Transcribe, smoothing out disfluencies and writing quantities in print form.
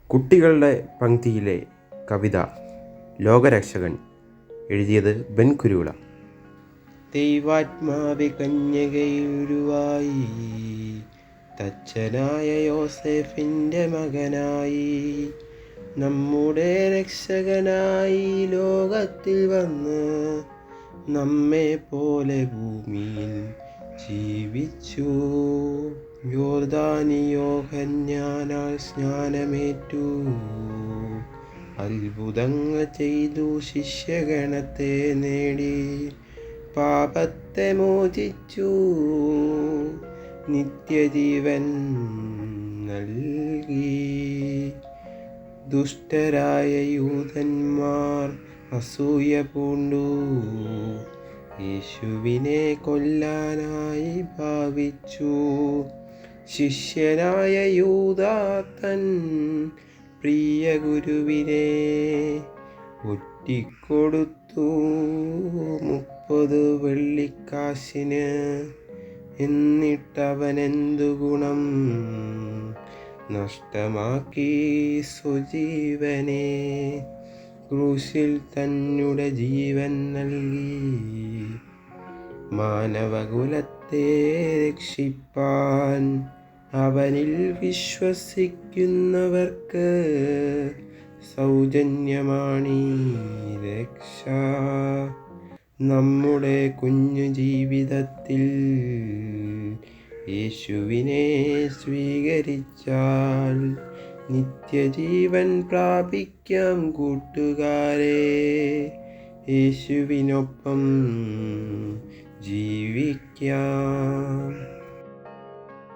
കുട്ടികളുടെ പങ്ക്തിയിലെ കവിത ലോകരക്ഷകൻ, എഴുതിയത് ബെൻ കുരുവിള. ദൈവാത്മാവെ കന്യകയുരുവായി, തച്ചനായ യോസേഫിൻ്റെ മകനായി, നമ്മുടെ രക്ഷകനായി ലോകത്തിൽ വന്ന് നമ്മെ പോലെ ഭൂമിയിൽ ജീവിച്ചു. യോർദാനി യോഹന്നാനാൽ സ്നാനമേറ്റു, അത്ഭുതങ്ങൾ ചെയ്തു ശിഷ്യഗണത്തെ നേടി, പാപത്തെ മോചിച്ചു നിത്യജീവൻ നൽകി. ദുഷ്ടരായ യൂതന്മാർ അസൂയ പൂണ്ടു, യേശുവിനെ കൊല്ലാനായി ഭാവിച്ചു. ശിഷ്യനായ യൂദാ തൻ പ്രിയ ഗുരുവിനെ ഒറ്റിക്കൊടുത്തു 30 വെള്ളിക്കാശിന്. എന്നിട്ടവനെന്തു ഗുണം നഷ്ടമാക്കി സ്വജീവനെ, ക്രൂശിൽ തന്നെ ജീവൻ നൽകി. മാനവകുലത്തെ രക്ഷിപ്പാൻ അവനിൽ വിശ്വസിക്കുന്നവർക്ക് സൗജന്യമാണീ രക്ഷ. നമ്മുടെ കുഞ്ഞു ജീവിതത്തിൽ യേശുവിനെ സ്വീകരിച്ചാൽ നിത്യജീവൻ പ്രാപിക്കാം കൂട്ടുകാരെ. യേശുവിനൊപ്പം ജീവിക്കാം.